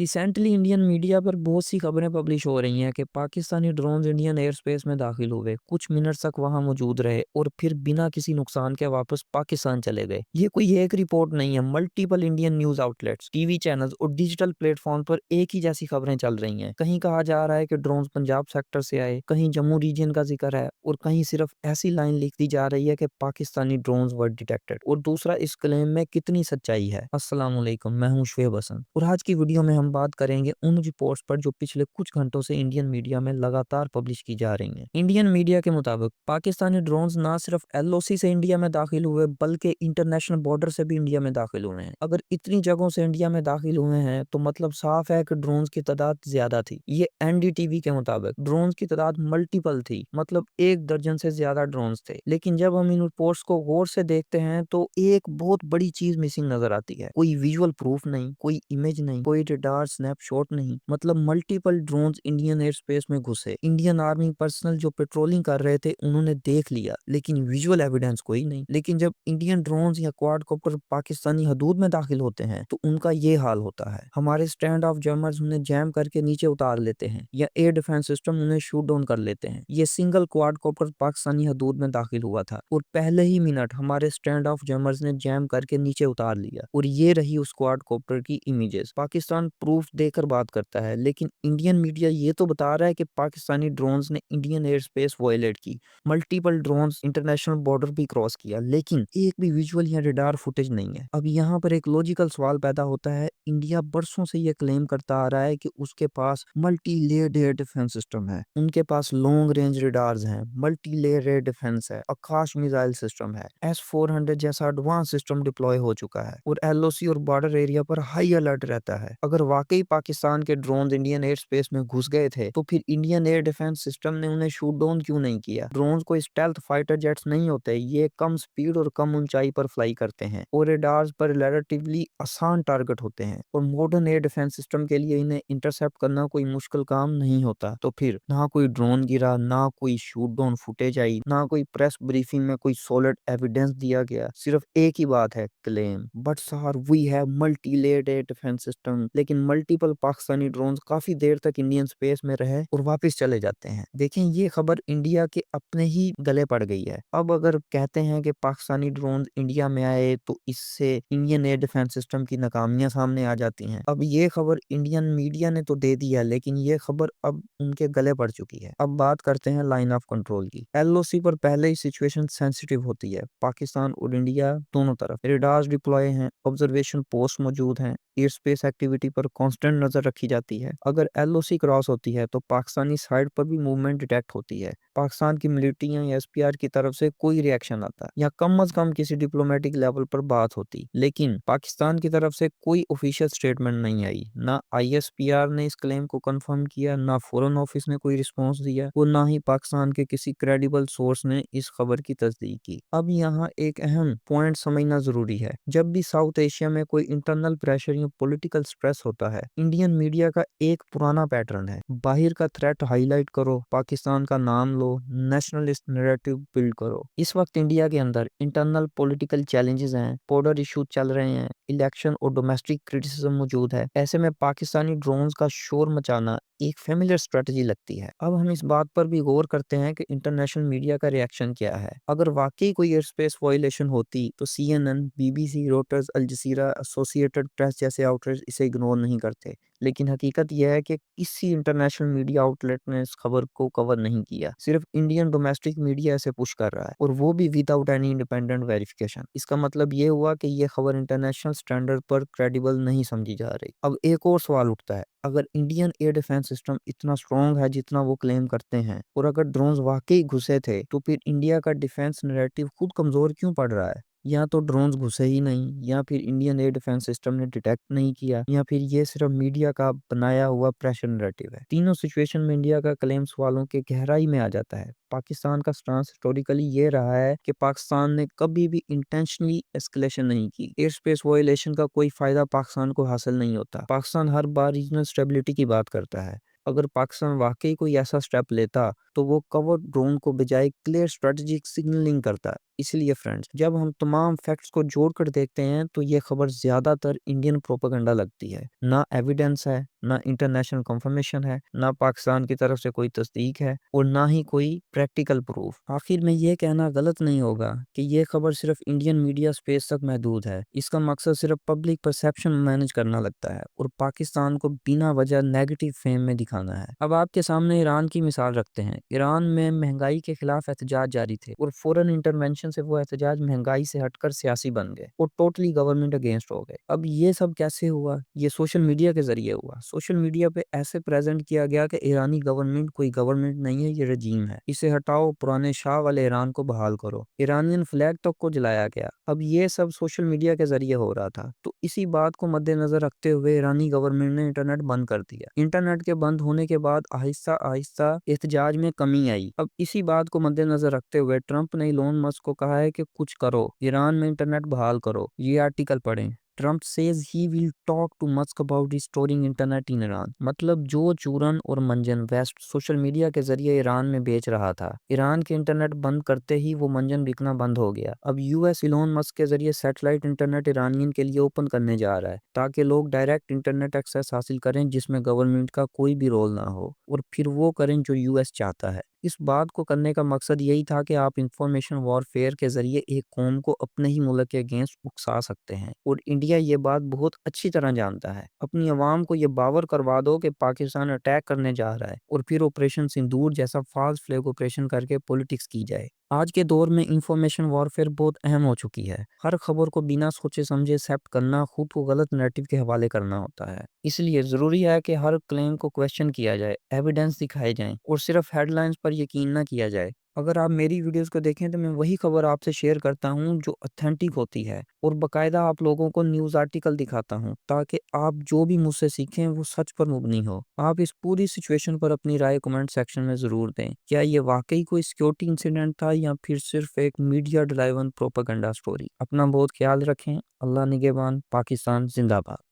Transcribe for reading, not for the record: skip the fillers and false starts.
Recently Indian media पर बहुत सी खबरें पब्लिश हो रही हैं कि Pakistani drones Indian air space में दाखिल हुए, कुछ मिनट तक वहां मौजूद रहे और फिर बिना किसी नुकसान के वापस पाकिस्तान चले गए। ये कोई एक रिपोर्ट नहीं है, multiple Indian news outlets, TV channels और डिजिटल प्लेटफॉर्म पर एक ही जैसी खबरें चल रही हैं। कहीं कहा जा रहा है कि ड्रोन्स पंजाब सेक्टर से आए, कहीं जम्मू रीजन का जिक्र है और कहीं सिर्फ ऐसी लाइन लिख दी जा रही है कि पाकिस्तानी ड्रोन्स वर डिटेक्टेड। और दूसरा, इस क्लेम में कितनी सच्चाई है। अस्सलाम वालेकुम, मैं हूं शुएब हसन और आज की वीडियो में हम बात करेंगे उन रिपोर्ट्स पर जो पिछले कुछ घंटों से इंडियन मीडिया में लगातार पब्लिश की जा रही हैं। इंडियन मीडिया के मुताबिक पाकिस्तानी ड्रोन्स ना सिर्फ एलओसी से इंडिया में दाखिल हुए बल्कि इंटरनेशनल बॉर्डर से भी इंडिया में दाखिल हुए हैं। अगर इतनी जगहों से इंडिया में दाखिल हुए हैं तो मतलब साफ है कि ड्रोन्स की तादाद ज्यादा थी। ये एनडीटीवी के मुताबिक ड्रोन्स की तादाद मल्टीपल थी, मतलब 1 दर्जन से ज्यादा ड्रोन्स थे। लेकिन जब हम इन रिपोर्ट्स को गौर से देखते हैं तो एक बहुत बड़ी चीज मिसिंग नजर आती है। कोई विजुअल प्रूफ नहीं, कोई इमेज नहीं, कोई रडार स्नैपशॉट नहीं, मतलब multiple drones Indian air space में घुसे। इंडियन आर्मी पर्सनल जो पेट्रोलिंग कर रहे थे उन्होंने देख लिया, लेकिन विजुअल एविडेंस कोई नहीं। लेकिन जब इंडियन ड्रोन्स या क्वाडकॉप्टर पाकिस्तानी हदूद में दाखिल होते हैं तो उनका ये हाल होता है। हमारे स्टैंड ऑफ जमर्स उन्हें जैम करके नीचे उतार लेते हैं या एयर डिफेंस सिस्टम उन्हें शूट डाउन कर लेते हैं। ये सिंगल क्वाडकॉप्टर पाकिस्तानी हदूद में दाखिल हुआ था और पहले ही मिनट हमारे स्टैंड ऑफ जमर्स ने जैम करके नीचे उतार लिया। और ये रही उस क्वाडकॉप्टर की इमेजेस। पाकिस्तान प्रूफ देकर बात करता है, लेकिन इंडियन मीडिया ये तो बता रहा है कि पाकिस्तानी ड्रोन्स ने इंडियन एयर स्पेस वायलेट की, मल्टीपल ड्रोन्स इंटरनेशनल बॉर्डर भी क्रॉस किया, लेकिन एक भी विजुअल या रडार फुटेज नहीं है। अब यहाँ पर एक लॉजिकल सवाल पैदा होता है। इंडिया बरसों से ये क्लेम करता आ रहा है कि उसके पास multi layered air defence system है, उनके पास लॉन्ग रेंज रडार्स हैं, मल्टी लेयर एयर डिफेंस है, आकाश मिसाइल सिस्टम है, S-400 जैसा एडवांस सिस्टम डिप्लॉय हो चुका है और एलओसी और बॉर्डर एरिया पर हाई अलर्ट रहता है। अगर वाकई पाकिस्तान के ड्रोन इंडियन एयर स्पेस में घुस गए थे तो फिर इंडियन एयर डिफेंस सिस्टम ने उन्हें शूट डाउन क्यों नहीं किया? ड्रोन कोई स्टेल्थ फाइटर जेट्स नहीं होते, ये कम स्पीड और कम ऊंचाई पर फ्लाई करते हैं और रेडार्स पर रिलेटिवली आसान टारगेट होते हैं और मॉडर्न एयर डिफेंस सिस्टम के लिए इन्हें इंटरसेप्ट करना कोई मुश्किल काम नहीं होता। तो फिर ना कोई ड्रोन गिरा, ना कोई शूट डाउन फुटेज आई, ना कोई प्रेस ब्रीफिंग में कोई सॉलिड एविडेंस दिया गया। सिर्फ एक ही बात है, claim. But sir, we have multi layered air defence system. लेकिन मल्टीपल पाकिस्तानी ड्रोन्स काफी देर तक इंडियन स्पेस में रहे और वापस चले जाते हैं। देखें, ये खबर इंडिया के अपने ही गले पड़ गई है। अब अगर कहते हैं कि पाकिस्तानी ड्रोन इंडिया में आए तो इससे इंडियन एयर डिफेंस सिस्टम की नाकामियां सामने आ जाती हैं। अब ये खबर इंडियन मीडिया ने तो दे दी है, लेकिन ये खबर अब उनके गले पड़ चुकी है। अब बात करते हैं लाइन ऑफ कंट्रोल की। एलओसी पर पहले ही सिचुएशन सेंसिटिव होती है। पाकिस्तान और इंडिया दोनों तरफ रेडार्स डिप्लॉय हैं, ऑब्जर्वेशन पोस्ट मौजूद हैं, एयर स्पेस एक्टिविटी पर कांस्टेंट नजर रखी जाती है। अगर एलओसी क्रॉस होती है तो पाकिस्तानी साइड पर भी मूवमेंट डिटेक्ट होती है। पाकिस्तान की मिलिट्री या एसपीआर की तरफ से कोई रिएक्शन आता या कम से कम किसी डिप्लोमेटिक लेवल पर बात होती, लेकिन पाकिस्तान की तरफ से कोई ऑफिशियल स्टेटमेंट नहीं आई। ना आईएसपीआर ने इस क्लेम को कंफर्म किया, ना फॉरेन ऑफिस ने कोई रिस्पॉन्स दिया और ना ही पाकिस्तान के किसी क्रेडिबल सोर्स ने इस खबर की तस्दीक की। अब यहाँ एक अहम पॉइंट समझना जरूरी है। जब भी साउथ एशिया में कोई इंटरनल प्रेशर या पॉलिटिकल स्ट्रेस होता है, इंडियन मीडिया का एक पुराना पैटर्न है, बाहर का थ्रेट हाईलाइट करो, पाकिस्तान का नाम लो, नेशनलिस्ट नैरेटिव बिल्ड करो। इस वक्त इंडिया के अंदर इंटरनल पॉलिटिकल चैलेंजेस हैं, बॉर्डर इशू चल रहे हैं, इलेक्शन और डोमेस्टिक क्रिटिसिज्म मौजूद है। ऐसे में पाकिस्तानी ड्रोन्स का शोर मचाना एक फेमिलियर स्ट्रेटजी लगती है। अब हम इस बात पर भी गौर करते हैं कि इंटरनेशनल मीडिया का रिएक्शन क्या है। अगर वाकई कोई एयर स्पेस वायलेशन होती तो CNN, BBC, रोटर्स, अल जजीरा, एसोसिएटेड प्रेस जैसे आउटलेट्स इसे इग्नोर नहीं करते। लेकिन हकीकत यह है कि किसी इंटरनेशनल मीडिया आउटलेट ने इस खबर को कवर नहीं किया। सिर्फ इंडियन डोमेस्टिक मीडिया इसे पुश कर रहा है और वो भी विदाउट एनी इंडिपेंडेंट वेरिफिकेशन। इसका मतलब ये हुआ कि ये खबर इंटरनेशनल स्टैंडर्ड पर क्रेडिबल नहीं समझी जा रही। अब एक और सवाल उठता है, अगर इंडियन एयर डिफेंस सिस्टम इतना स्ट्रॉन्ग है जितना वो क्लेम करते हैं और अगर ड्रोन्स वाकई घुसे थे तो फिर इंडिया का डिफेंस नैरेटिव खुद कमजोर क्यों पड़ रहा है? या तो ड्रोन्स घुसे ही नहीं, या फिर इंडियन एयर डिफेंस सिस्टम ने डिटेक्ट नहीं किया, या फिर ये सिर्फ मीडिया का बनाया हुआ प्रेशर नैरेटिव है। तीनों सिचुएशन में इंडिया का क्लेम सवालों के गहराई में आ जाता है। पाकिस्तान का स्टांस हिस्टोरिकली ये रहा है कि पाकिस्तान ने कभी भी इंटेंशनली एस्केलेशन नहीं की। एयर स्पेस वायलेशन का कोई फायदा पाकिस्तान को हासिल नहीं होता। पाकिस्तान हर बार रीजनल स्टेबिलिटी की बात करता है। अगर पाकिस्तान वाकई कोई ऐसा स्टेप लेता तो वो कवर ड्रोन को बजाय क्लियर स्ट्रेटेजिक सिग्नलिंग करता। اس لیے فرینڈز جب ہم تمام فیکٹس کو جوڑ کر دیکھتے ہیں تو یہ خبر زیادہ تر انڈین پروپیگنڈا لگتی ہے، نہ ایویڈنس ہے، نہ انٹرنیشنل کنفرمیشن ہے، نہ پاکستان کی طرف سے کوئی تصدیق ہے اور نہ ہی کوئی پریکٹیکل پروف۔ آخر میں یہ کہنا غلط نہیں ہوگا کہ یہ خبر صرف انڈین میڈیا سپیس تک محدود ہے۔ اس کا مقصد صرف پبلک پرسیپشن مینج کرنا لگتا ہے اور پاکستان کو بنا وجہ نیگیٹو فیم میں دکھانا ہے۔ اب آپ کے سامنے ایران کی مثال رکھتے ہیں۔ ایران میں مہنگائی کے خلاف احتجاج جاری تھے اور فورن انٹرونشن سے وہ احتجاج مہنگائی سے ہٹ کر سیاسی بن گئے اور ٹوٹلی گورنمنٹ اگینسٹ ہو گئے۔ اب یہ سب کیسے ہوا؟ یہ سوشل میڈیا کے ذریعے ہوا۔ سوشل میڈیا پہ ایسے پریزنٹ کیا گیا کہ ایرانی گورنمنٹ کوئی گورنمنٹ نہیں ہے، یہ رجیم ہے، اسے ہٹاؤ، پرانے شاہ والے ایران کو بحال کرو، ایرانین فلیگ تک کو جلایا گیا۔ اب یہ سب سوشل میڈیا کے ذریعے ہو رہا تھا، تو اسی بات کو مد نظر رکھتے ہوئے ایرانی گورنمنٹ نے انٹرنیٹ بند کر دیا۔ انٹرنیٹ کے بند ہونے کے بعد آہستہ آہستہ احتجاج میں کمی آئی۔ اب اسی بات کو مد نظر رکھتے ہوئے ٹرمپ نے ایلون مسک کو کہا ہے کہ کچھ کرو، ایران میں انٹرنیٹ بحال کرو۔ یہ آرٹیکل پڑھیں۔ Trump says he will talk to Musk about restoring internet in Iran۔ مطلب جو چورن اور منجن ویسٹ سوشل میڈیا کے ذریعے ایران میں بیچ رہا تھا، ایران کے انٹرنیٹ بند کرتے ہی وہ منجن بکنا بند ہو گیا۔ اب یو ایس ایلون مسک کے ذریعے سیٹلائٹ انٹرنیٹ ایرانین کے لیے اوپن کرنے جا رہا ہے تاکہ لوگ ڈائریکٹ انٹرنیٹ ایکسیس حاصل کریں جس میں گورنمنٹ کا کوئی بھی رول نہ ہو، اور پھر وہ کریں جو یو ایس چاہتا ہے۔ اس بات کو کرنے کا مقصد یہی تھا کہ آپ انفارمیشن وارفیئر کے ذریعے ایک قوم کو اپنے ہی ملک کے اگینسٹ اکسا سکتے ہیں، اور انڈیا یہ بات بہت اچھی طرح جانتا ہے۔ اپنی عوام کو یہ باور کروا دو کہ پاکستان اٹیک کرنے جا رہا ہے اور پھر آپریشن سندور جیسا فالس فلیگ آپریشن کر کے پولیٹکس کی جائے۔ آج کے دور میں انفارمیشن وارفیئر بہت اہم ہو چکی ہے۔ ہر خبر کو بنا سوچے سمجھے ایکسیپٹ کرنا خود کو غلط نیریٹو کے حوالے کرنا ہوتا ہے۔ اس لیے ضروری ہے کہ ہر کلیم کو کویسچن کیا جائے، ایویڈنس دکھائے جائیں اور صرف ہیڈ لائنز پر یقین نہ کیا جائے۔ اگر آپ میری ویڈیوز کو دیکھیں تو میں وہی خبر آپ سے شیئر کرتا ہوں جو اتھینٹک ہوتی ہے، اور باقاعدہ آپ لوگوں کو نیوز آرٹیکل دکھاتا ہوں تاکہ آپ جو بھی مجھ سے سیکھیں وہ سچ پر مبنی ہو۔ آپ اس پوری سچویشن پر اپنی رائے کمنٹ سیکشن میں ضرور دیں۔ کیا یہ واقعی کوئی سیکیورٹی انسیڈنٹ تھا یا پھر صرف ایک میڈیا ڈرائیون پروپیگنڈا سٹوری؟ اپنا بہت خیال رکھیں۔ اللہ نگہبان۔ پاکستان زندہ باد۔